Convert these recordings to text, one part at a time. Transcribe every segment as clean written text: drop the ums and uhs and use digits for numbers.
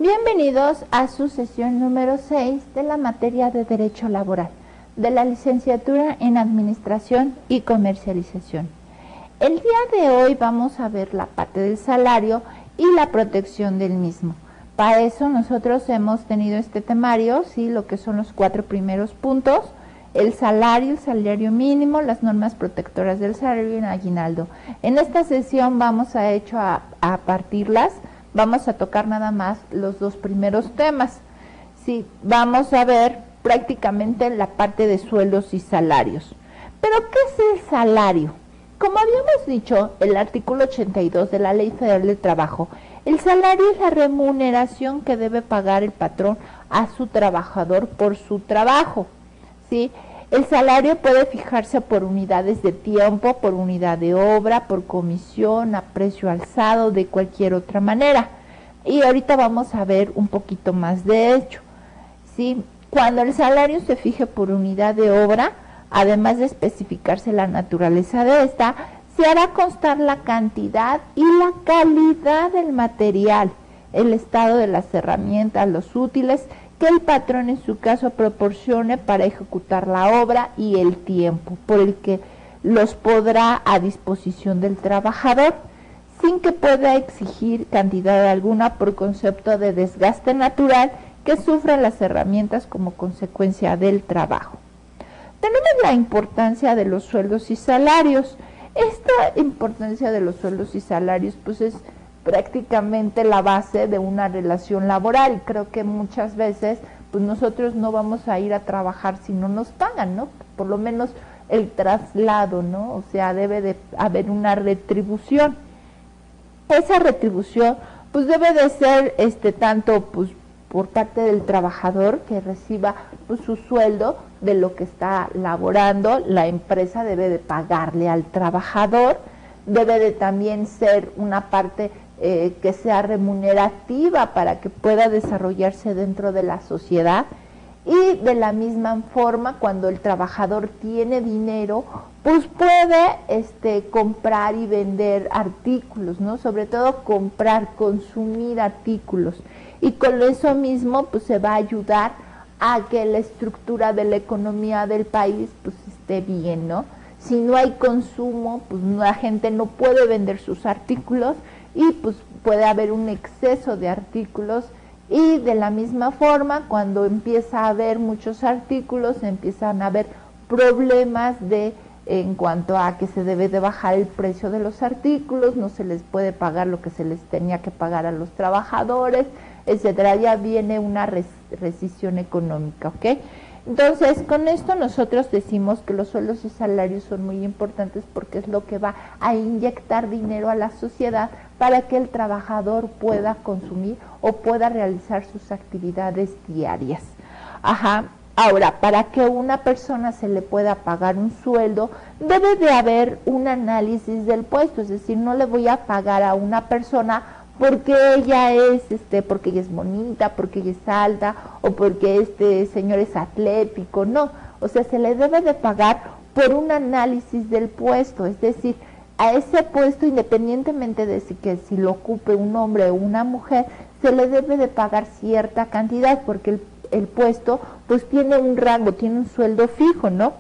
Bienvenidos a su sesión número 6 de la materia de Derecho Laboral, de la licenciatura en Administración y Comercialización. El día de hoy vamos a ver la parte del salario y la protección del mismo. Para eso nosotros hemos tenido este temario, ¿sí? Lo que son los 4 primeros puntos: el salario mínimo, las normas protectoras del salario y el aguinaldo. En esta sesión vamos a partirlas. Vamos a tocar nada más los 2 primeros temas. Sí, vamos a ver prácticamente la parte de sueldos y salarios. ¿Pero qué es el salario? Como habíamos dicho, el artículo 82 de la Ley Federal del Trabajo, el salario es la remuneración que debe pagar el patrón a su trabajador por su trabajo, ¿sí? El salario puede fijarse por unidades de tiempo, por unidad de obra, por comisión, a precio alzado, de cualquier otra manera. Y ahorita vamos a ver un poquito más de ello, ¿sí? Cuando el salario se fije por unidad de obra, además de especificarse la naturaleza de esta, se hará constar la cantidad y la calidad del material, el estado de las herramientas, los útiles que el patrón en su caso proporcione para ejecutar la obra y el tiempo por el que los pondrá a disposición del trabajador, sin que pueda exigir cantidad alguna por concepto de desgaste natural que sufran las herramientas como consecuencia del trabajo. Tenemos la importancia de los sueldos y salarios. Esta importancia de los sueldos y salarios pues es prácticamente la base de una relación laboral, y creo que muchas veces pues nosotros no vamos a ir a trabajar si no nos pagan, ¿no? Por lo menos el traslado, ¿no? O sea, debe de haber una retribución. Esa retribución pues debe de ser tanto pues por parte del trabajador, que reciba pues su sueldo de lo que está laborando. La empresa debe de pagarle al trabajador, debe de también ser una parte que sea remunerativa para que pueda desarrollarse dentro de la sociedad. Y de la misma forma, cuando el trabajador tiene dinero, pues puede comprar y vender artículos, ¿no? Sobre todo comprar, consumir artículos. Y con eso mismo pues se va a ayudar a que la estructura de la economía del país pues esté bien, ¿no? Si no hay consumo, pues la gente no puede vender sus artículos y pues puede haber un exceso de artículos. Y de la misma forma, cuando empieza a haber muchos artículos, empiezan a haber problemas en cuanto a que se debe de bajar el precio de los artículos, no se les puede pagar lo que se les tenía que pagar a los trabajadores, etcétera. Ya viene una recesión económica, ¿ok? Entonces, con esto nosotros decimos que los sueldos y salarios son muy importantes porque es lo que va a inyectar dinero a la sociedad para que el trabajador pueda consumir o pueda realizar sus actividades diarias. Ahora, para que una persona se le pueda pagar un sueldo, debe de haber un análisis del puesto, es decir, no le voy a pagar a una persona porque ella es bonita, porque ella es alta, o porque este señor es atlético, no. O sea, se le debe de pagar por un análisis del puesto, es decir, a ese puesto, independientemente de si lo ocupe un hombre o una mujer, se le debe de pagar cierta cantidad, porque el puesto pues tiene un rango, tiene un sueldo fijo, ¿no?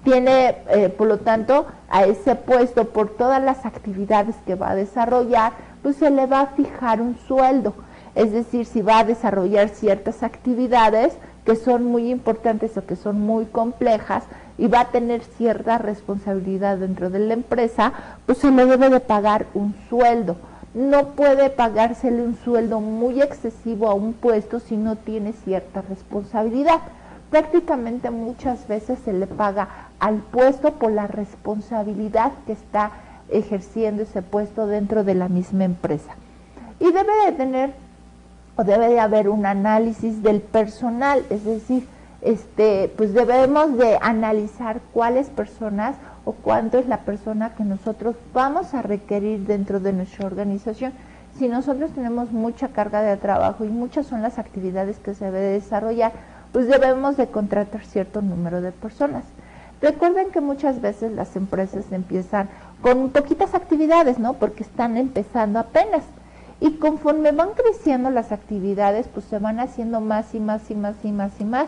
Tiene, por lo tanto, a ese puesto, por todas las actividades que va a desarrollar, pues se le va a fijar un sueldo. Es decir, si va a desarrollar ciertas actividades que son muy importantes o que son muy complejas y va a tener cierta responsabilidad dentro de la empresa, pues se le debe de pagar un sueldo. No puede pagársele un sueldo muy excesivo a un puesto si no tiene cierta responsabilidad. Prácticamente muchas veces se le paga al puesto por la responsabilidad que está ejerciendo ese puesto dentro de la misma empresa. Y debe de haber un análisis del personal, es decir, pues debemos de analizar cuáles personas o cuánto es la persona que nosotros vamos a requerir dentro de nuestra organización. Si nosotros tenemos mucha carga de trabajo y muchas son las actividades que se debe de desarrollar, pues debemos de contratar cierto número de personas. Recuerden que muchas veces las empresas empiezan con poquitas actividades, ¿no? Porque están empezando apenas. Y conforme van creciendo las actividades, pues se van haciendo más y más y más y más y más.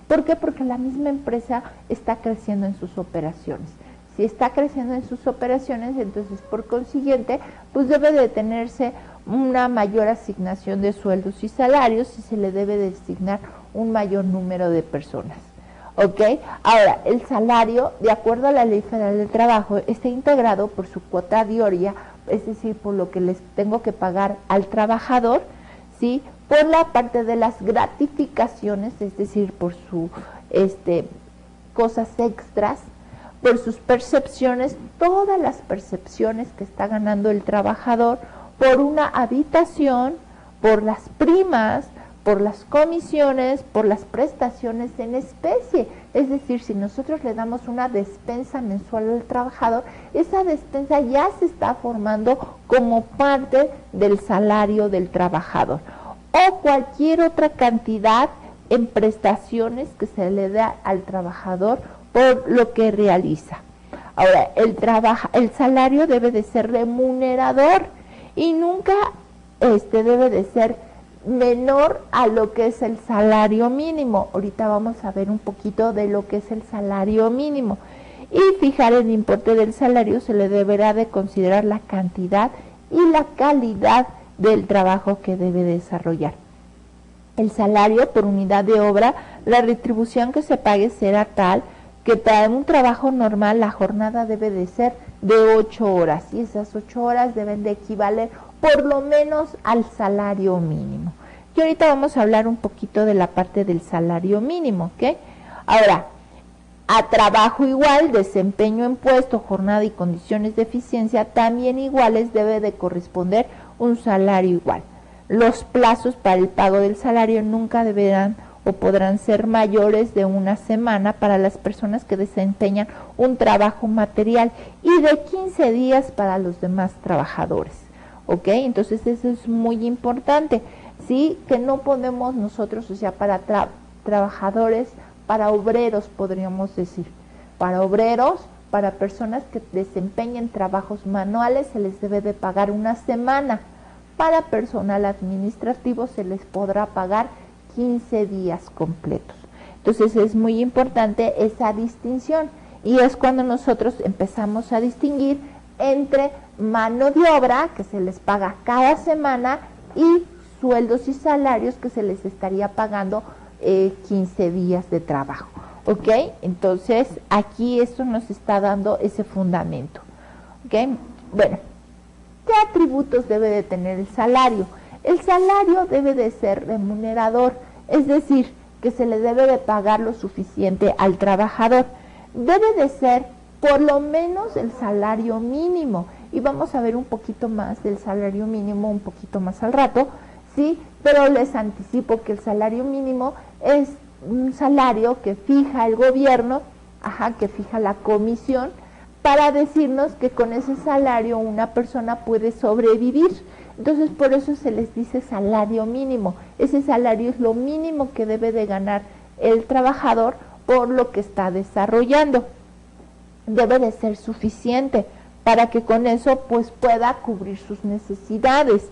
¿Por qué? Porque la misma empresa está creciendo en sus operaciones. Si está creciendo en sus operaciones, entonces por consiguiente, pues debe de tenerse una mayor asignación de sueldos y salarios y se le debe de asignar un mayor número de personas. ¿Ok? Ahora, el salario, de acuerdo a la Ley Federal del Trabajo, está integrado por su cuota diaria, es decir, por lo que les tengo que pagar al trabajador, ¿sí? Por la parte de las gratificaciones, es decir, por sus cosas extras, por sus percepciones, todas las percepciones que está ganando el trabajador, por una habitación, por las primas, por las comisiones, por las prestaciones en especie. Es decir, si nosotros le damos una despensa mensual al trabajador, esa despensa ya se está formando como parte del salario del trabajador. O cualquier otra cantidad en prestaciones que se le da al trabajador por lo que realiza. Ahora, el salario debe de ser remunerador y nunca debe de ser menor a lo que es el salario mínimo. Ahorita vamos a ver un poquito de lo que es el salario mínimo. Y fijar el importe del salario se le deberá de considerar la cantidad y la calidad del trabajo que debe desarrollar. El salario por unidad de obra, la retribución que se pague será tal que para un trabajo normal la jornada debe de ser de 8 horas y esas 8 horas deben de equivaler por lo menos al salario mínimo. Y ahorita vamos a hablar un poquito de la parte del salario mínimo, ¿ok? Ahora, a trabajo igual, desempeño en puesto, jornada y condiciones de eficiencia también iguales debe de corresponder un salario igual. Los plazos para el pago del salario nunca deberán o podrán ser mayores de una semana para las personas que desempeñan un trabajo material y de 15 días para los demás trabajadores. ¿Ok? Entonces eso es muy importante, ¿sí? Que no podemos nosotros, o sea, para trabajadores, para obreros podríamos decir, para obreros, para personas que desempeñen trabajos manuales se les debe de pagar una semana, para personal administrativo se les podrá pagar 15 días completos. Entonces es muy importante esa distinción y es cuando nosotros empezamos a distinguir entre mano de obra que se les paga cada semana y sueldos y salarios que se les estaría pagando 15 días de trabajo. ¿Ok? Entonces aquí esto nos está dando ese fundamento. ¿Ok? Bueno, ¿qué atributos debe de tener el salario? El salario debe de ser remunerador, es decir, que se le debe de pagar lo suficiente al trabajador. Debe de ser por lo menos el salario mínimo, y vamos a ver un poquito más del salario mínimo un poquito más al rato, ¿sí? Pero les anticipo que el salario mínimo es un salario que fija el gobierno, que fija la comisión, para decirnos que con ese salario una persona puede sobrevivir. Entonces por eso se les dice salario mínimo. Ese salario es lo mínimo que debe de ganar el trabajador por lo que está desarrollando. Debe de ser suficiente para que con eso pues pueda cubrir sus necesidades.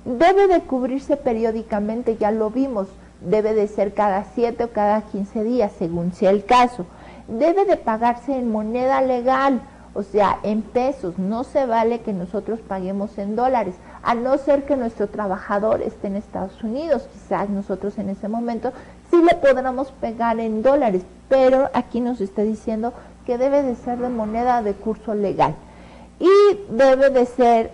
Debe de cubrirse periódicamente, ya lo vimos, debe de ser cada 7 o cada 15 días, según sea el caso. Debe de pagarse en moneda legal, o sea, en pesos. No se vale que nosotros paguemos en dólares, a no ser que nuestro trabajador esté en Estados Unidos. Quizás nosotros en ese momento sí le podamos pagar en dólares, pero aquí nos está diciendo que debe de ser de moneda de curso legal. Y debe de ser,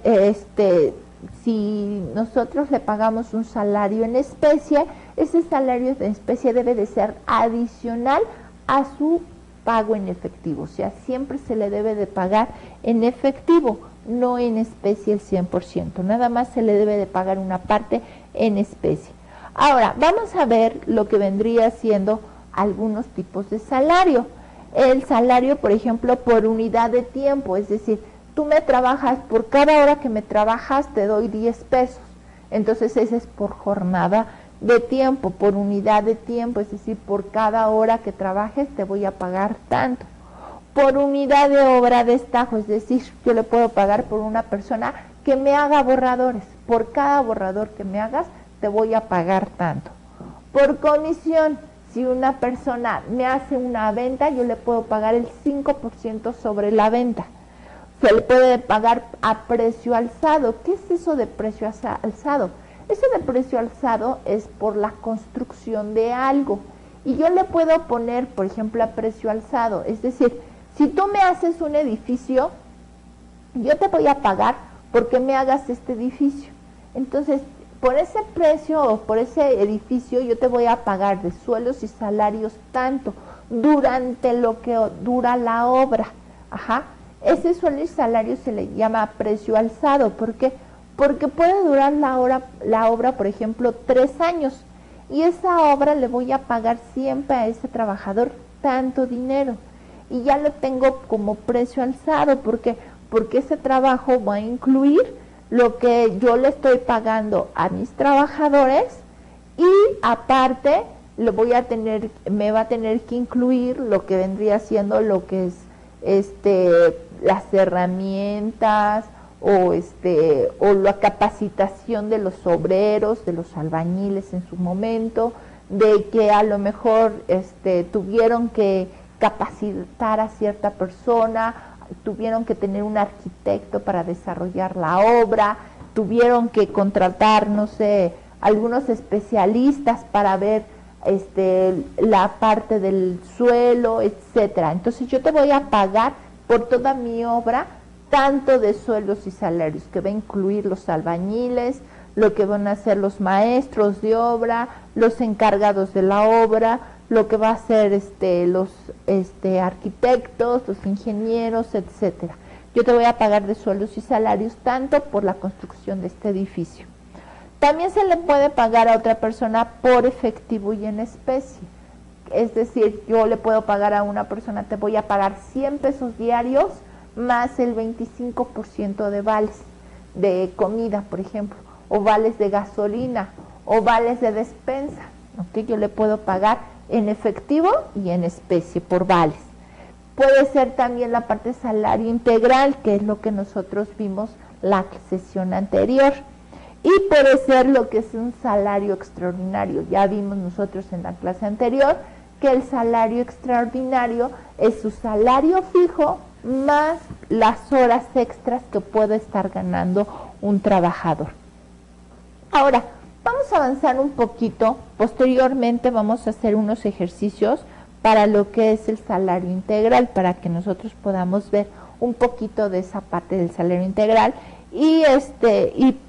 si nosotros le pagamos un salario en especie, ese salario en especie debe de ser adicional a su pago en efectivo. O sea, siempre se le debe de pagar en efectivo, no en especie el 100%. Nada más se le debe de pagar una parte en especie. Ahora, vamos a ver lo que vendría siendo algunos tipos de salario. El salario, por ejemplo, por unidad de tiempo, es decir, tú me trabajas, por cada hora que me trabajas te doy 10 pesos. Entonces ese es por jornada de tiempo, por unidad de tiempo, es decir, por cada hora que trabajes te voy a pagar tanto. Por unidad de obra de estajo, es decir, yo le puedo pagar por una persona que me haga borradores. por cada borrador que me hagas, te voy a pagar tanto. Por comisión, si una persona me hace una venta, yo le puedo pagar el 5% sobre la venta. Se le puede pagar a precio alzado. ¿Qué es eso de precio alzado? Eso de precio alzado es por la construcción de algo. Y yo le puedo poner, por ejemplo, a precio alzado. Es decir, si tú me haces un edificio, yo te voy a pagar porque me hagas este edificio. Entonces, por ese precio o por ese edificio, yo te voy a pagar de sueldos y salarios tanto durante lo que dura la obra. Ajá. Ese sueldo y salario se le llama precio alzado. ¿Por qué? Porque puede durar la obra, por ejemplo, 3 años. Y esa obra le voy a pagar siempre a ese trabajador tanto dinero. Y ya lo tengo como precio alzado. ¿Por qué? Porque ese trabajo va a incluir lo que yo le estoy pagando a mis trabajadores y aparte me va a tener que incluir lo que vendría siendo lo que es las herramientas o la capacitación de los obreros, de los albañiles en su momento, de que a lo mejor tuvieron que capacitar a cierta persona, tuvieron que tener un arquitecto para desarrollar la obra, tuvieron que contratar, no sé, algunos especialistas para ver la parte del suelo, etcétera. Entonces yo te voy a pagar por toda mi obra tanto de sueldos y salarios, que va a incluir los albañiles, lo que van a hacer los maestros de obra, los encargados de la obra, lo que va a hacer los arquitectos, los ingenieros, etcétera. Yo te voy a pagar de sueldos y salarios tanto por la construcción de este edificio. También se le puede pagar a otra persona por efectivo y en especie. Es decir, yo le puedo pagar a una persona, te voy a pagar 100 pesos diarios más el 25% de vales de comida, por ejemplo, o vales de gasolina, o vales de despensa. ¿Okay? Yo le puedo pagar en efectivo y en especie por vales. Puede ser también la parte de salario integral, que es lo que nosotros vimos la sesión anterior. Y puede ser lo que es un salario extraordinario. Ya vimos nosotros en la clase anterior que el salario extraordinario es su salario fijo más las horas extras que puede estar ganando un trabajador. Ahora, vamos a avanzar un poquito. Posteriormente vamos a hacer unos ejercicios para lo que es el salario integral, para que nosotros podamos ver un poquito de esa parte del salario integral y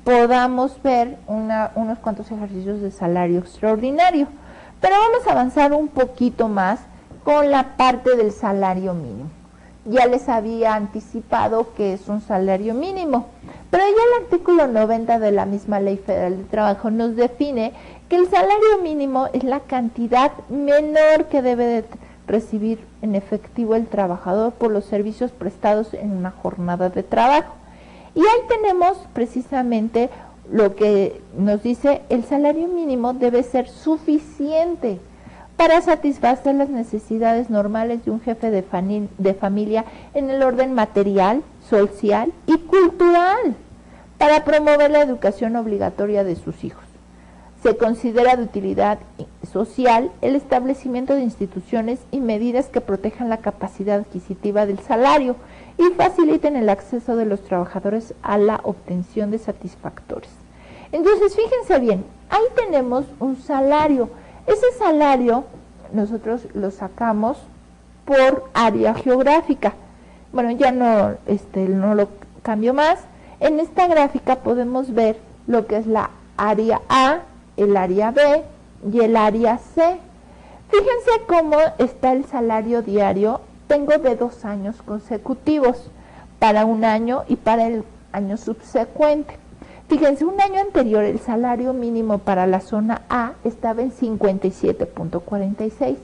podamos ver unos cuantos ejercicios de salario extraordinario. Pero vamos a avanzar un poquito más con la parte del salario mínimo. Ya les había anticipado que es un salario mínimo, pero ya el artículo 90 de la misma Ley Federal de Trabajo nos define que el salario mínimo es la cantidad menor que debe de recibir en efectivo el trabajador por los servicios prestados en una jornada de trabajo. Y ahí tenemos precisamente lo que nos dice: el salario mínimo debe ser suficiente para satisfacer las necesidades normales de un jefe de familia en el orden material, social y cultural, para promover la educación obligatoria de sus hijos. Se considera de utilidad social el establecimiento de instituciones y medidas que protejan la capacidad adquisitiva del salario y faciliten el acceso de los trabajadores a la obtención de satisfactores. Entonces, fíjense bien, ahí tenemos un salario. Ese salario nosotros lo sacamos por área geográfica. Bueno, ya no lo cambio más. En esta gráfica podemos ver lo que es la área A, el área B y el área C. Fíjense cómo está el salario diario. Tengo de 2 años consecutivos, para un año y para el año subsecuente. Fíjense, un año anterior el salario mínimo para la zona A estaba en 57.46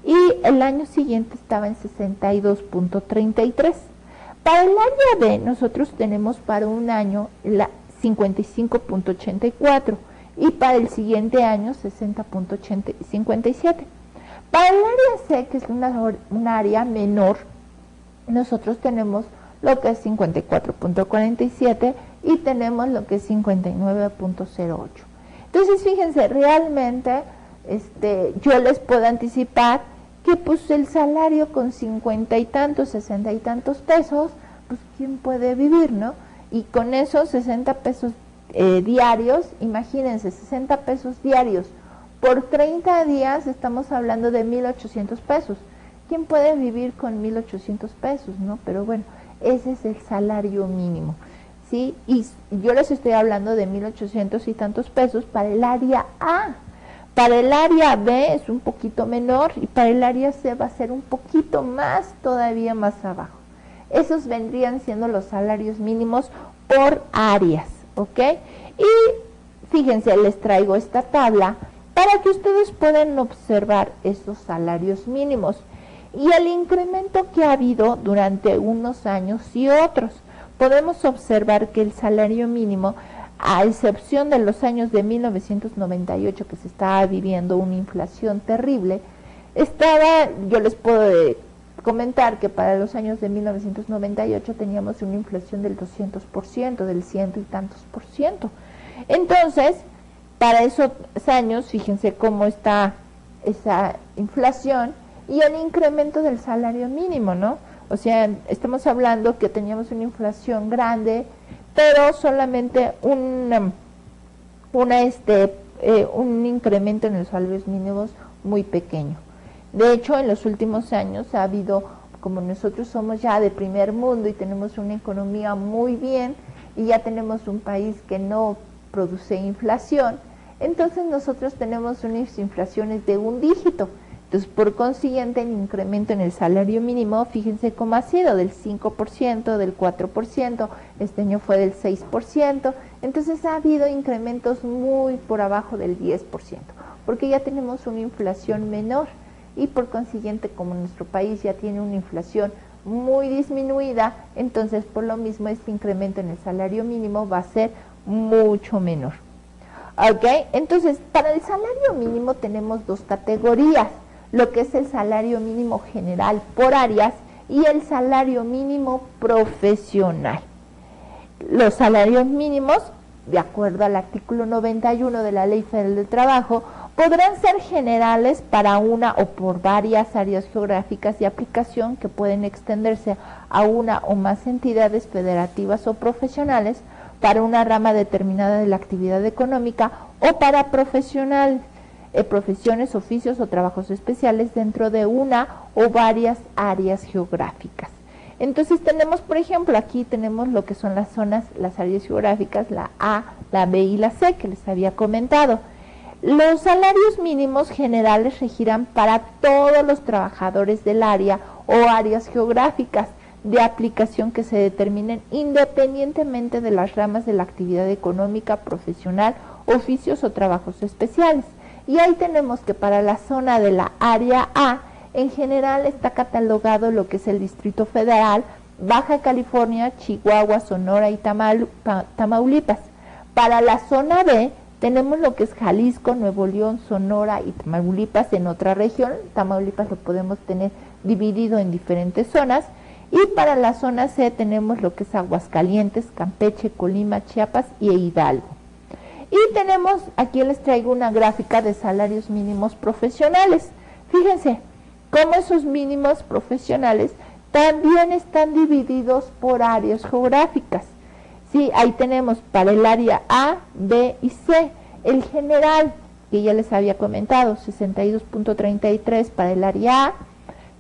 y el año siguiente estaba en 62.33. Para el área B nosotros tenemos para un año la 55.84 y para el siguiente año 60.57. Para el área C, que es una área menor, nosotros tenemos lo que es 54.47 y tenemos lo que es 59.08. Entonces, fíjense, realmente yo les puedo anticipar que pues el salario con 50 y tantos, 60 y tantos pesos, pues ¿quién puede vivir, no? Y con esos 60 pesos diarios, imagínense, 60 pesos diarios por 30 días, estamos hablando de 1,800 pesos. ¿Quién puede vivir con 1,800 pesos, no? Pero bueno, ese es el salario mínimo, ¿sí? Y yo les estoy hablando de 1,800 y tantos pesos para el área A. Para el área B es un poquito menor y para el área C va a ser un poquito más, todavía más abajo. Esos vendrían siendo los salarios mínimos por áreas, ¿ok? Y fíjense, les traigo esta tabla para que ustedes puedan observar esos salarios mínimos y el incremento que ha habido durante unos años y otros. Podemos observar que el salario mínimo, a excepción de los años de 1998, que se estaba viviendo una inflación terrible, yo les puedo comentar que para los años de 1998 teníamos una inflación del 200%, del ciento y tantos por ciento. Entonces, para esos años, fíjense cómo está esa inflación y el incremento del salario mínimo, ¿no? O sea, estamos hablando que teníamos una inflación grande, pero solamente un incremento en los salarios mínimos muy pequeño. De hecho, en los últimos años ha habido, como nosotros somos ya de primer mundo y tenemos una economía muy bien y ya tenemos un país que no produce inflación, entonces nosotros tenemos unas inflaciones de un dígito. Entonces, por consiguiente, el incremento en el salario mínimo, fíjense cómo ha sido, del 5%, del 4%, este año fue del 6%, entonces ha habido incrementos muy por abajo del 10%, porque ya tenemos una inflación menor y por consiguiente, como nuestro país ya tiene una inflación muy disminuida, entonces por lo mismo este incremento en el salario mínimo va a ser mucho menor. ¿Ok? Entonces, para el salario mínimo tenemos dos categorías, lo que es el salario mínimo general por áreas y el salario mínimo profesional. Los salarios mínimos, de acuerdo al artículo 91 de la Ley Federal del Trabajo, podrán ser generales para una o por varias áreas geográficas de aplicación que pueden extenderse a una o más entidades federativas o profesionales, para una rama determinada de la actividad económica o para profesionales, profesiones, oficios o trabajos especiales dentro de una o varias áreas geográficas. Entonces tenemos, por ejemplo, aquí tenemos lo que son las zonas, las áreas geográficas, la A, la B y la C, que les había comentado. Los salarios mínimos generales regirán para todos los trabajadores del área o áreas geográficas de aplicación que se determinen independientemente de las ramas de la actividad económica, profesional, oficios o trabajos especiales. Y ahí tenemos que para la zona de la área A, en general está catalogado lo que es el Distrito Federal, Baja California, Chihuahua, Sonora y Tamaulipas. Para la zona B, tenemos lo que es Jalisco, Nuevo León, Sonora y Tamaulipas en otra región. Tamaulipas lo podemos tener dividido en diferentes zonas. Y para la zona C tenemos lo que es Aguascalientes, Campeche, Colima, Chiapas y Hidalgo. Y tenemos, aquí les traigo una gráfica de salarios mínimos profesionales. Fíjense cómo esos mínimos profesionales también están divididos por áreas geográficas. Sí, ahí tenemos para el área A, B y C. El general, que ya les había comentado, 62.33 para el área A,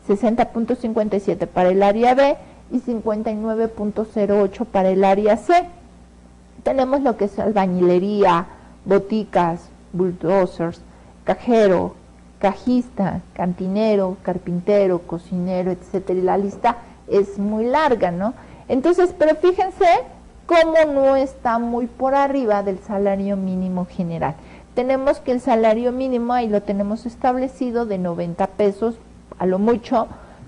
60.57 para el área B y 59.08 para el área C. Tenemos lo que es albañilería, boticas, bulldozers, cajero, cajista, cantinero, carpintero, cocinero, etcétera, y la lista es muy larga, ¿no? Entonces, pero fíjense cómo no está muy por arriba del salario mínimo general. Tenemos que el salario mínimo, ahí lo tenemos establecido, de 90 pesos a lo mucho,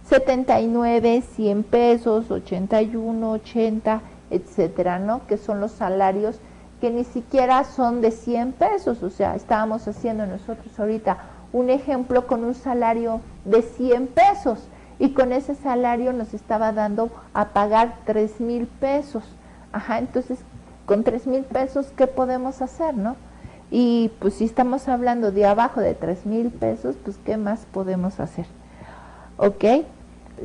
79, 100 pesos, 81, 80, etcétera, ¿no? Que son los salarios que ni siquiera son de 100 pesos, o sea, estábamos haciendo nosotros ahorita un ejemplo con un salario de 100 pesos y con ese salario nos estaba dando a pagar 3,000 pesos. Ajá, entonces con 3,000 pesos, ¿qué podemos hacer, no? Y pues si estamos hablando de abajo de 3,000 pesos, pues ¿qué más podemos hacer? ¿Ok?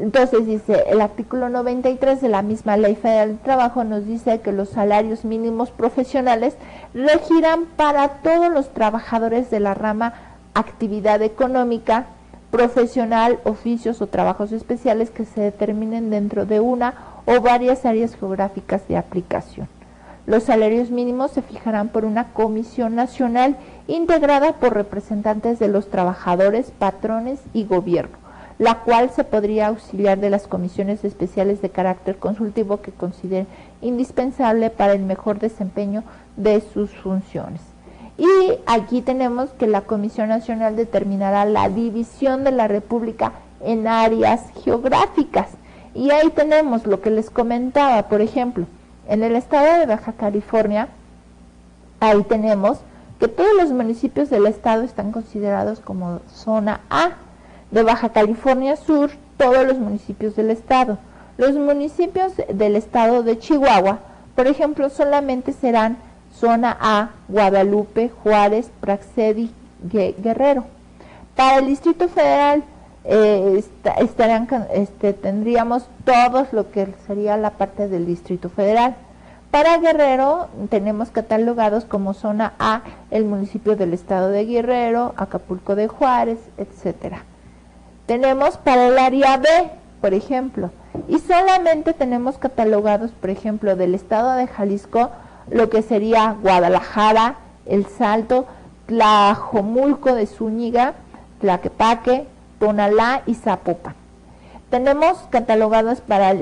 Entonces dice, el artículo 93 de la misma Ley Federal del Trabajo nos dice que los salarios mínimos profesionales regirán para todos los trabajadores de la rama actividad económica, profesional, oficios o trabajos especiales que se determinen dentro de una o varias áreas geográficas de aplicación. Los salarios mínimos se fijarán por una comisión nacional integrada por representantes de los trabajadores, patrones y gobierno, la cual se podría auxiliar de las comisiones especiales de carácter consultivo que consideren indispensable para el mejor desempeño de sus funciones. Y aquí tenemos que la Comisión Nacional determinará la división de la República en áreas geográficas. Y ahí tenemos lo que les comentaba, por ejemplo, en el estado de Baja California, ahí tenemos que todos los municipios del estado están considerados como zona A. De Baja California Sur, todos los municipios del estado. Los municipios del estado de Chihuahua, por ejemplo, solamente serán zona A, Guadalupe, Juárez, Praxedi, Guerrero. Para el Distrito Federal tendríamos todos lo que sería la parte del Distrito Federal. Para Guerrero tenemos catalogados como zona A el municipio del estado de Guerrero, Acapulco de Juárez, etcétera. Tenemos para el área B, por ejemplo, y solamente tenemos catalogados, por ejemplo, del estado de Jalisco, lo que sería Guadalajara, El Salto, Tlajomulco de Zúñiga, Tlaquepaque, Tonalá y Zapopan. Tenemos catalogados para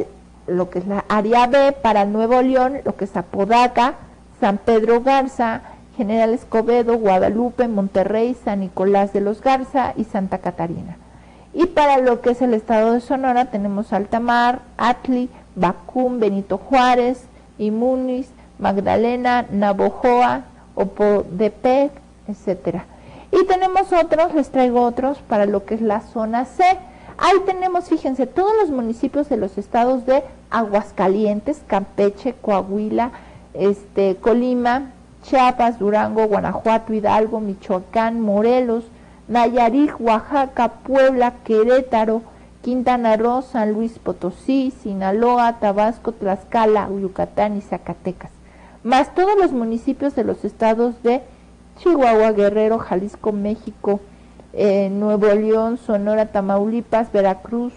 lo que es la área B, para Nuevo León, lo que es Apodaca, San Pedro Garza, General Escobedo, Guadalupe, Monterrey, San Nicolás de los Garza y Santa Catarina. Y para lo que es el estado de Sonora tenemos Altamar, Atli, Bacún, Benito Juárez, Imunis, Magdalena, Navojoa, Opodepec, etcétera. Y tenemos otros, les traigo otros para lo que es la zona C. Ahí tenemos, fíjense, todos los municipios de los estados de Aguascalientes, Campeche, Coahuila, Colima, Chiapas, Durango, Guanajuato, Hidalgo, Michoacán, Morelos, Nayarit, Oaxaca, Puebla, Querétaro, Quintana Roo, San Luis Potosí, Sinaloa, Tabasco, Tlaxcala, Yucatán y Zacatecas, más todos los municipios de los estados de Chihuahua, Guerrero, Jalisco, México, Nuevo León, Sonora, Tamaulipas, Veracruz,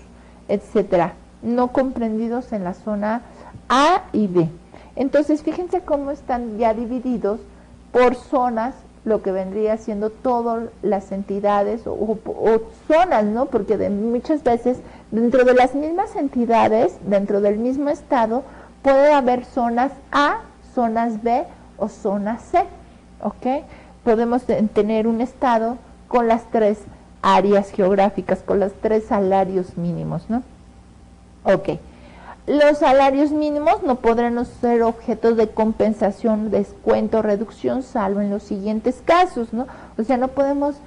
etcétera, no comprendidos en la zona A y B. Entonces, fíjense cómo están ya divididos por zonas, lo que vendría siendo todas las entidades o zonas, ¿no? Porque muchas veces dentro de las mismas entidades, dentro del mismo estado, puede haber zonas A, zonas B o zonas C, ¿ok? Podemos tener un estado con las 3 áreas geográficas, con los 3 salarios mínimos, ¿no? Ok. Los salarios mínimos no podrán ser objetos de compensación, descuento, reducción, salvo en los siguientes casos, ¿no? O sea, no podemos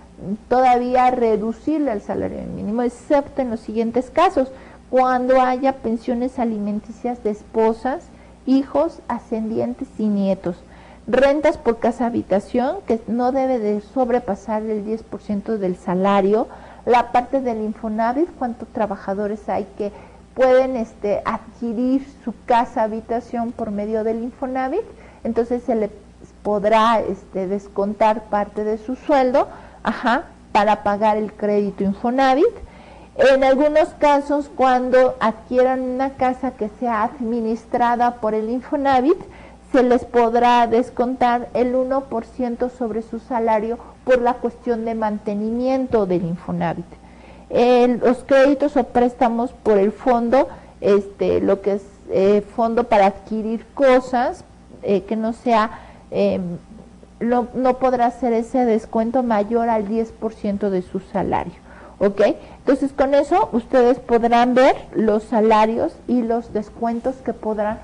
todavía reducirle al salario mínimo, excepto en los siguientes casos, cuando haya pensiones alimenticias de esposas, hijos, ascendientes y nietos, rentas por casa habitación, que no debe de sobrepasar el 10% del salario, la parte del Infonavit, cuántos trabajadores hay que pueden adquirir su casa habitación por medio del Infonavit, entonces se les podrá descontar parte de su sueldo, para pagar el crédito Infonavit. En algunos casos, cuando adquieran una casa que sea administrada por el Infonavit, se les podrá descontar el 1% sobre su salario por la cuestión de mantenimiento del Infonavit. Los créditos o préstamos por el fondo, lo que es fondo para adquirir cosas, que no sea, no podrá hacer ese descuento mayor al 10% de su salario, ¿ok? Entonces con eso ustedes podrán ver los salarios y los descuentos que podrán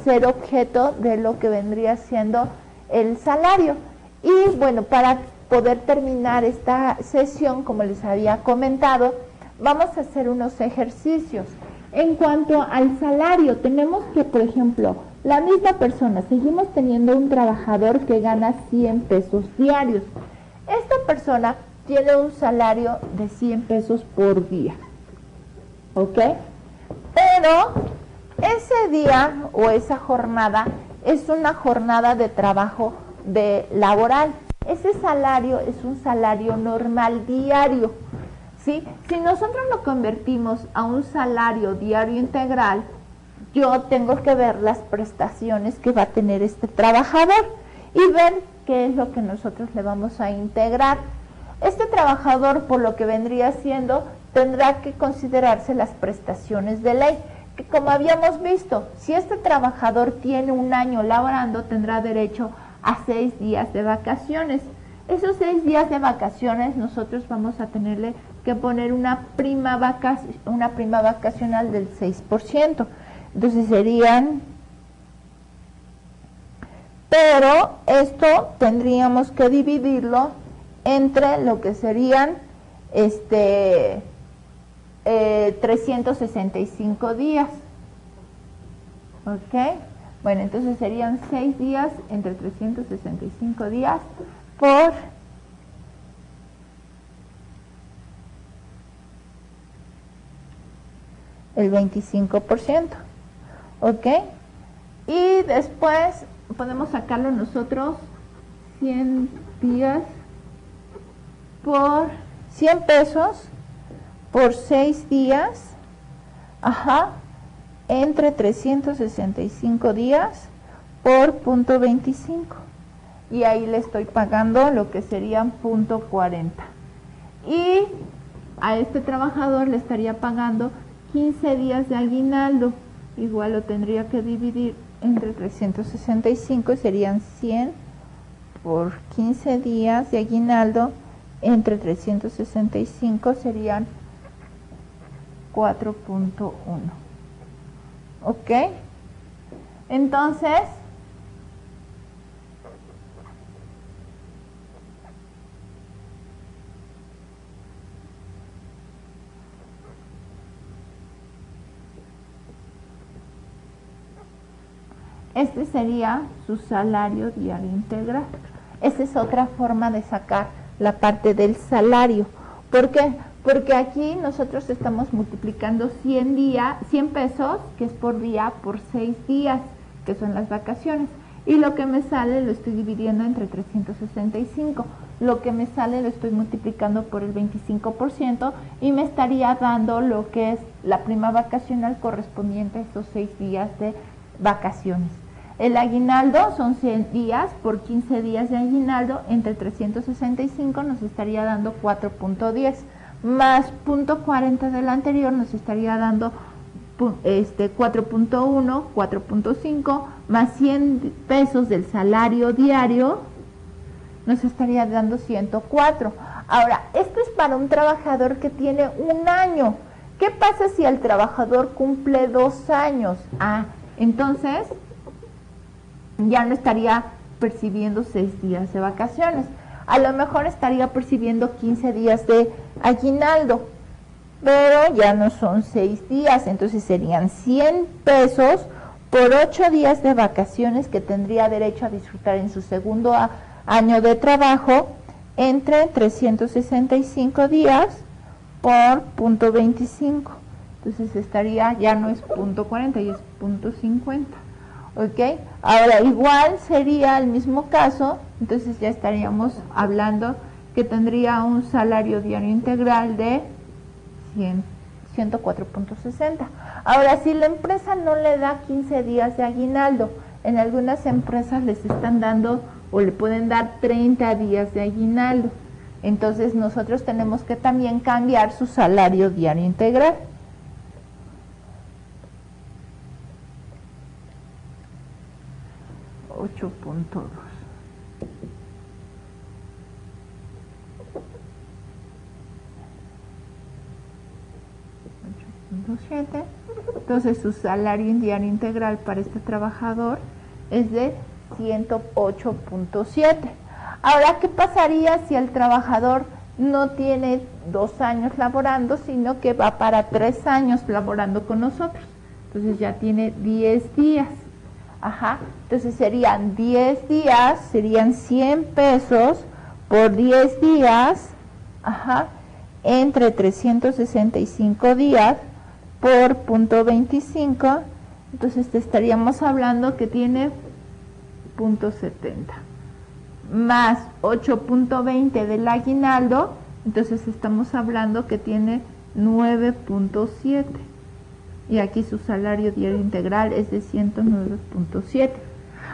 ser objeto de lo que vendría siendo el salario. Y bueno, para poder terminar esta sesión, como les había comentado, vamos a hacer unos ejercicios. En cuanto al salario, tenemos que, por ejemplo, la misma persona, seguimos teniendo un trabajador que gana 100 pesos diarios. Esta persona tiene un salario de 100 pesos por día, ¿ok? Pero ese día o esa jornada es una jornada de trabajo laboral. Ese salario es un salario normal diario, ¿sí? Si nosotros lo convertimos a un salario diario integral, yo tengo que ver las prestaciones que va a tener este trabajador y ver qué es lo que nosotros le vamos a integrar. Este trabajador, por lo que vendría siendo, tendrá que considerarse las prestaciones de ley, que como habíamos visto, si este trabajador tiene un año laborando, tendrá derecho a 6 días de vacaciones. Esos 6 días de vacaciones nosotros vamos a tenerle que poner una prima vacacional del 6%. Entonces serían, pero esto tendríamos que dividirlo entre lo que serían 365 días. ¿Ok? Bueno, entonces serían 6 días entre 365 días por el 25%. ¿Ok? Y después podemos sacarlo nosotros 100 días por 100 pesos por 6 días, entre 365 días por .25. Y ahí le estoy pagando lo que serían .40. Y a este trabajador le estaría pagando 15 días de aguinaldo. Igual lo tendría que dividir entre 365 y serían 100 por 15 días de aguinaldo entre 365 serían 4.1. ¿Ok? Entonces, este sería su salario diario integral. Esa es otra forma de sacar la parte del salario. ¿Por qué? Porque aquí nosotros estamos multiplicando 100 pesos, que es por día, por 6 días, que son las vacaciones. Y lo que me sale lo estoy dividiendo entre 365. Lo que me sale lo estoy multiplicando por el 25% y me estaría dando lo que es la prima vacacional correspondiente a esos 6 días de vacaciones. El aguinaldo son 100 días por 15 días de aguinaldo entre 365 nos estaría dando 4.10 más .40 del anterior nos estaría dando 4.1, 4.5 más 100 pesos del salario diario nos estaría dando 104. Ahora, esto es para un trabajador que tiene un año. ¿Qué pasa si el trabajador cumple 2 años? Entonces ya no estaría percibiendo 6 días de vacaciones. A lo mejor estaría percibiendo 15 días de aguinaldo, pero ya no son 6 días, entonces serían 100 pesos por 8 días de vacaciones que tendría derecho a disfrutar en su segundo año de trabajo entre 365 días por .25. Entonces estaría, ya no es .40, ya es .50. ¿Ok? Ahora igual sería el mismo caso, entonces ya estaríamos hablando que tendría un salario diario integral de 104.60. Ahora, si la empresa no le da 15 días de aguinaldo, en algunas empresas les están dando o le pueden dar 30 días de aguinaldo, entonces nosotros tenemos que también cambiar su salario diario integral. 8.2. Entonces su salario diario integral para este trabajador es de 108.7. Ahora, ¿qué pasaría si el trabajador no tiene 2 años laborando, sino que va para 3 años laborando con nosotros. Entonces ya tiene 10 días. Ajá. Entonces serían 10 días, serían 100 pesos por 10 días, ajá, entre 365 días por .25. Entonces te estaríamos hablando que tiene .70 más 8.20 del aguinaldo, entonces estamos hablando que tiene 9.7 y aquí su salario diario integral es de 109.7.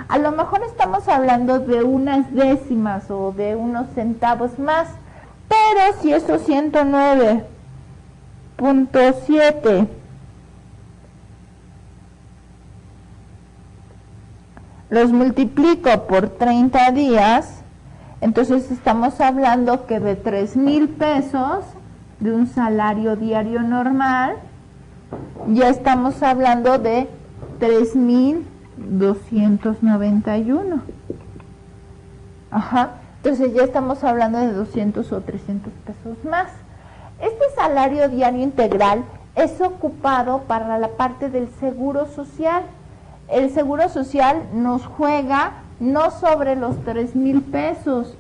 A lo mejor estamos hablando de unas décimas o de unos centavos más, pero si esos 109.7 los multiplico por 30 días, entonces estamos hablando que de 3,000 pesos de un salario diario normal, ya estamos hablando de 3,291. Ajá, entonces ya estamos hablando de 200 o 300 pesos más. Este salario diario integral es ocupado para la parte del seguro social. El seguro social nos juega no sobre los 3,000 pesos,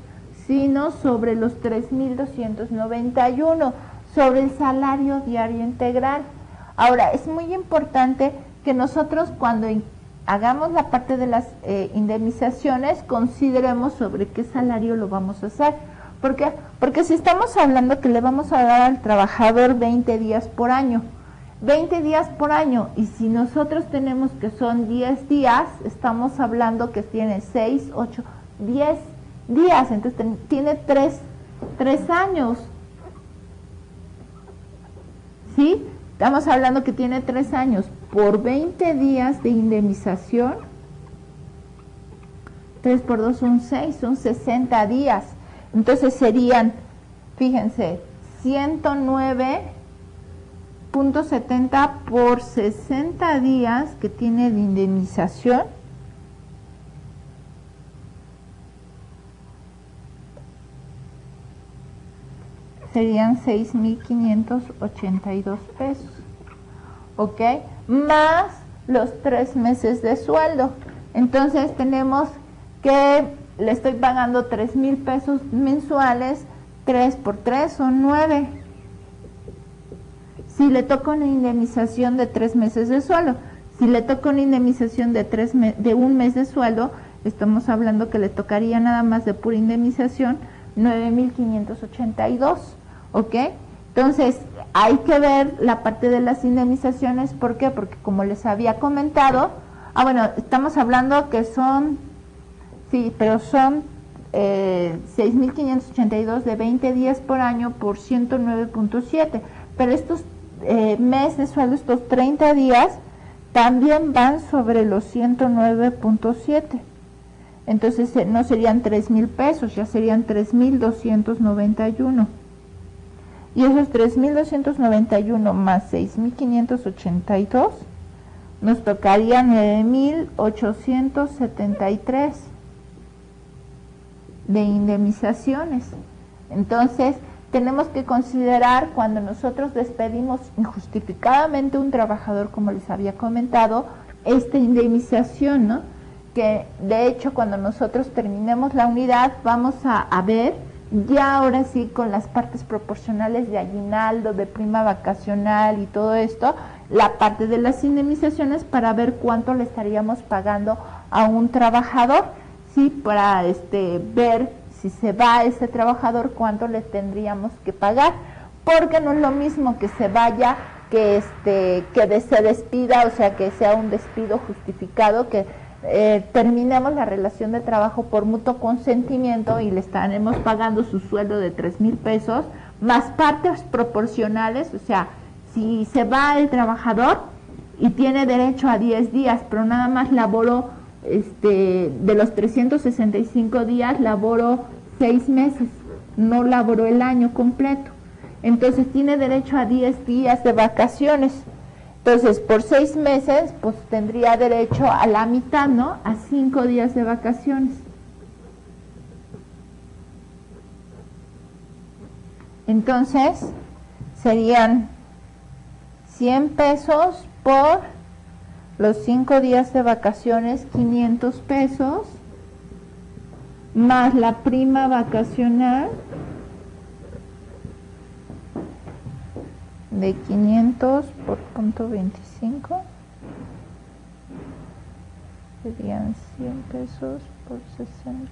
sino sobre los 3,291, sobre el salario diario integral. Ahora, es muy importante que nosotros cuando hagamos la parte de las indemnizaciones, consideremos sobre qué salario lo vamos a hacer. ¿Por qué? Porque si estamos hablando que le vamos a dar al trabajador 20 días por año, 20 días por año, y si nosotros tenemos que son 10 días, estamos hablando que tiene 6, 8, 10 días, entonces tiene 3 años, ¿sí? Estamos hablando que tiene 3 años por 20 días de indemnización, 3 por 2 son 6, son 60 días, entonces serían, fíjense, 109.70 por 60 días que tiene de indemnización, serían 6,582 pesos, ¿ok? Más los 3 meses de sueldo. Entonces tenemos que le estoy pagando 3,000 pesos mensuales, 3 por 3 son 9. Si le toca una indemnización de 3 meses de sueldo, si le toca una indemnización de un mes de sueldo, estamos hablando que le tocaría nada más de pura indemnización 9,582, ¿ok? Entonces, hay que ver la parte de las indemnizaciones, ¿por qué? Porque como les había comentado, bueno, estamos hablando que son, sí, pero son 6,582 de 20 días por año por 109.7, pero estos mes de sueldo, estos 30 días, también van sobre los 109.7. Entonces no serían 3,000 pesos, ya serían 3,291. Y esos 3,291 más 6,582 nos tocaría 9,873 de indemnizaciones. Entonces tenemos que considerar cuando nosotros despedimos injustificadamente un trabajador, como les había comentado, esta indemnización, ¿no? Que de hecho cuando nosotros terminemos la unidad vamos a ver ya ahora sí con las partes proporcionales de aguinaldo, de prima vacacional y todo esto, la parte de las indemnizaciones para ver cuánto le estaríamos pagando a un trabajador, ¿sí? Para ver si se va ese trabajador, cuánto le tendríamos que pagar, porque no es lo mismo que se vaya, que se despida, o sea, que sea un despido justificado, que terminemos la relación de trabajo por mutuo consentimiento y le estaremos pagando su sueldo de 3,000 pesos, más partes proporcionales, o sea, si se va el trabajador y tiene derecho a 10 días, pero nada más laboró, de los 365 días, laboró 6 meses, no laboró el año completo, entonces tiene derecho a 10 días de vacaciones. Entonces, por 6 meses, pues tendría derecho a la mitad, ¿no? A 5 días de vacaciones. Entonces, serían 100 pesos por los 5 días de vacaciones, 500 pesos, más la prima vacacional de 500 por punto 25, serían 100 pesos por 60.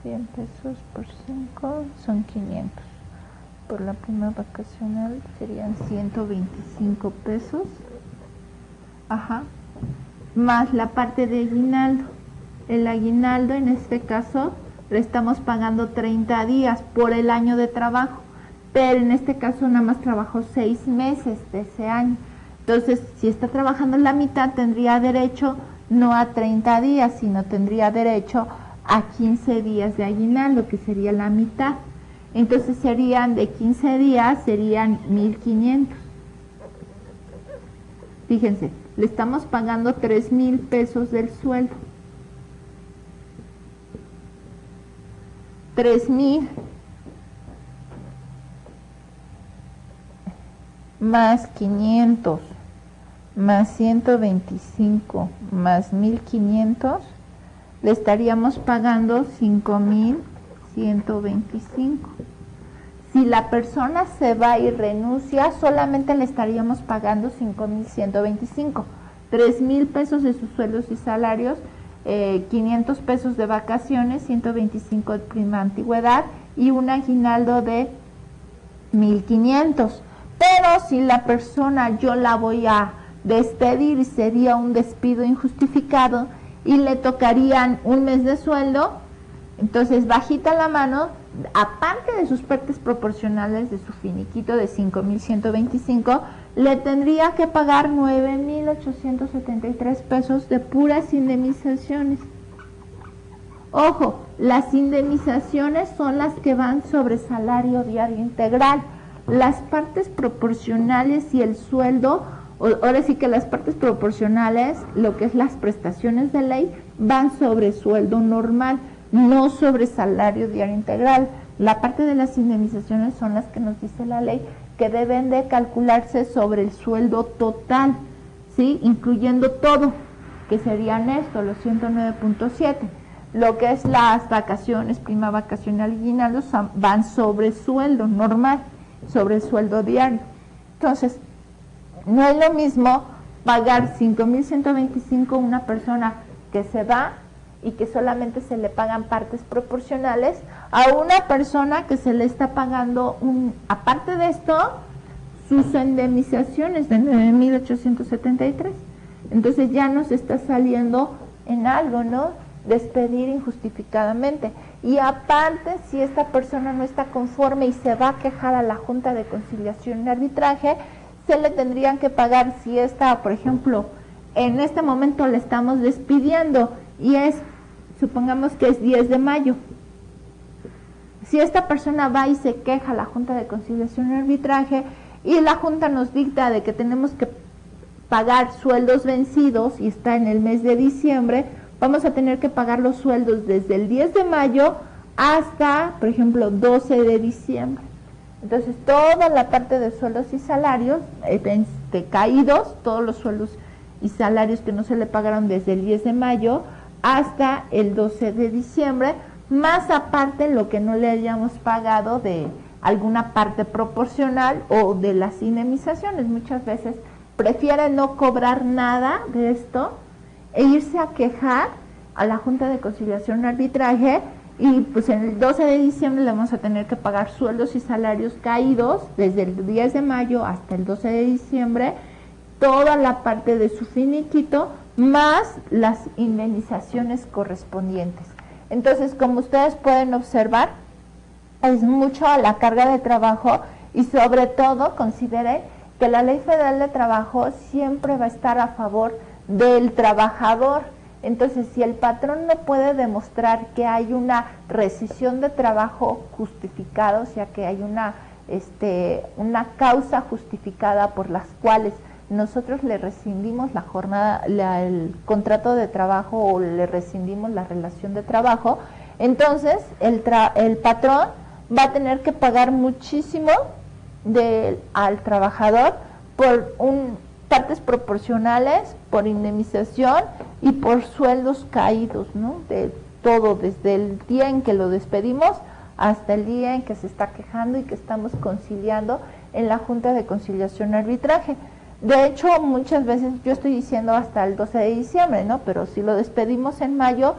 100 pesos por 5 son 500. Por la prima vacacional serían 125 pesos. Ajá. Más la parte de aguinaldo. El aguinaldo en este caso le estamos pagando 30 días por el año de trabajo. Pero en este caso nada más trabajó 6 meses de ese año. Entonces, si está trabajando la mitad, tendría derecho no a 30 días, sino tendría derecho a 15 días de aguinaldo, que sería la mitad. Entonces serían de 15 días, serían 1,500. Fíjense, le estamos pagando 3,000 pesos del sueldo. 3,000 más 500 más 125 más 1,500, le estaríamos pagando 5,125. Si la persona se va y renuncia, solamente le estaríamos pagando 5,125. 3,000 pesos de sus sueldos y salarios, 500 pesos de vacaciones, 125 de prima antigüedad y un aguinaldo de 1,500. Pero si la persona yo la voy a despedir y sería un despido injustificado y le tocarían un mes de sueldo, entonces bajita la mano, aparte de sus partes proporcionales de su finiquito de 5,125, le tendría que pagar 9,873 pesos de puras indemnizaciones. Ojo, las indemnizaciones son las que van sobre salario diario integral. Las partes proporcionales y el sueldo, ahora sí que las partes proporcionales, lo que es las prestaciones de ley, van sobre sueldo normal, no sobre salario diario integral. La parte de las indemnizaciones son las que nos dice la ley que deben de calcularse sobre el sueldo total, ¿sí? Incluyendo todo, que serían esto, los 109.7. Lo que es las vacaciones, prima vacacional y aguinaldo van sobre sueldo normal, sobre sueldo diario. Entonces, no es lo mismo pagar 5,125 a una persona que se va y que solamente se le pagan partes proporcionales a una persona que se le está pagando, aparte de esto, sus indemnizaciones de 9,873. Entonces ya nos está saliendo en algo, ¿no? Despedir injustificadamente. Y aparte, si esta persona no está conforme y se va a quejar a la Junta de Conciliación y Arbitraje, se le tendrían que pagar, si esta, por ejemplo, en este momento le estamos despidiendo y supongamos que es 10 de mayo. Si esta persona va y se queja a la Junta de Conciliación y Arbitraje y la Junta nos dicta de que tenemos que pagar sueldos vencidos y está en el mes de diciembre, vamos a tener que pagar los sueldos desde el 10 de mayo hasta, por ejemplo, 12 de diciembre. Entonces, toda la parte de sueldos y salarios caídos, todos los sueldos y salarios que no se le pagaron desde el 10 de mayo hasta el 12 de diciembre, más aparte lo que no le hayamos pagado de alguna parte proporcional o de las indemnizaciones. Muchas veces prefieren no cobrar nada de esto e irse a quejar a la Junta de Conciliación y Arbitraje, y pues en el 12 de diciembre le vamos a tener que pagar sueldos y salarios caídos desde el 10 de mayo hasta el 12 de diciembre, toda la parte de su finiquito, más las indemnizaciones correspondientes. Entonces, como ustedes pueden observar, es mucho la carga de trabajo y sobre todo consideren que la Ley Federal de Trabajo siempre va a estar a favor del trabajador. Entonces, si el patrón no puede demostrar que hay una rescisión de trabajo justificada, o sea, que hay una causa justificada por las cuales nosotros le rescindimos la jornada, el contrato de trabajo o le rescindimos la relación de trabajo, Entonces, el patrón va a tener que pagar muchísimo al trabajador por partes proporcionales, por indemnización y por sueldos caídos, ¿no? De todo, desde el día en que lo despedimos hasta el día en que se está quejando y que estamos conciliando en la Junta de Conciliación y Arbitraje. De hecho, muchas veces yo estoy diciendo hasta el 12 de diciembre, ¿no? Pero si lo despedimos en mayo,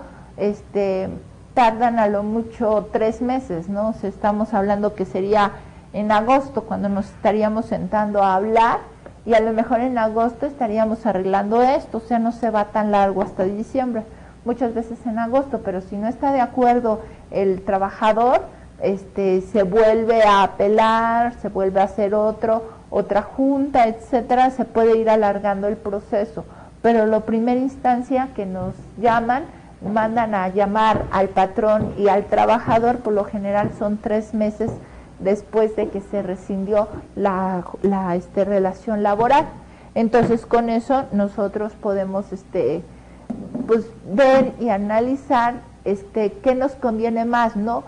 tardan a lo mucho 3 meses, ¿no? O sea, estamos hablando que sería en agosto cuando nos estaríamos sentando a hablar, y a lo mejor en agosto estaríamos arreglando esto, o sea, no se va tan largo hasta diciembre, muchas veces en agosto, pero si no está de acuerdo el trabajador, se vuelve a apelar, se vuelve a hacer otra junta, etcétera, se puede ir alargando el proceso, pero la primera instancia que nos mandan a llamar al patrón y al trabajador, por lo general son 3 meses después de que se rescindió la relación laboral. Entonces, con eso nosotros podemos pues ver y analizar qué nos conviene más, ¿no?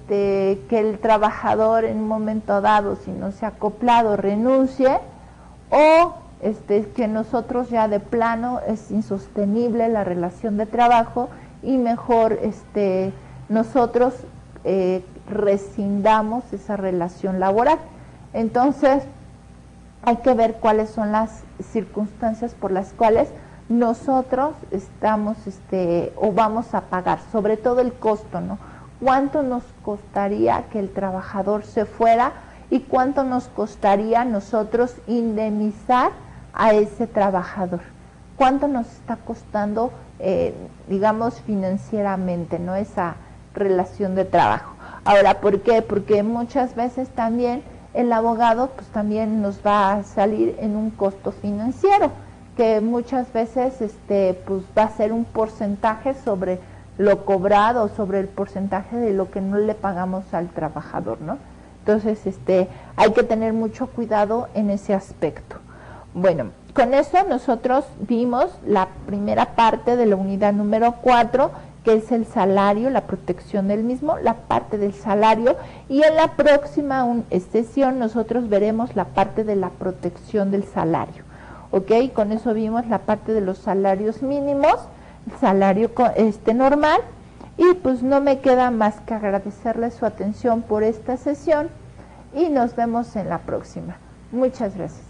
Que el trabajador en un momento dado, si no se ha acoplado, renuncie, o que nosotros ya de plano es insostenible la relación de trabajo y mejor nosotros rescindamos esa relación laboral. Entonces hay que ver cuáles son las circunstancias por las cuales nosotros estamos o vamos a pagar, sobre todo el costo, ¿no? ¿Cuánto nos costaría que el trabajador se fuera y cuánto nos costaría nosotros indemnizar a ese trabajador? ¿Cuánto nos está costando, digamos, financieramente, ¿no? Esa relación de trabajo. Ahora, ¿por qué? Porque muchas veces también el abogado pues también nos va a salir en un costo financiero, que muchas veces pues va a ser un porcentaje sobre lo cobrado, sobre el porcentaje de lo que no le pagamos al trabajador, ¿no? Entonces, hay que tener mucho cuidado en ese aspecto. Bueno, con eso nosotros vimos la primera parte de la unidad número 4, que es el salario, la protección del mismo, la parte del salario, y en la próxima sesión nosotros veremos la parte de la protección del salario, ¿ok? Con eso vimos la parte de los salarios mínimos, el salario normal, y pues no me queda más que agradecerles su atención por esta sesión y nos vemos en la próxima. Muchas gracias.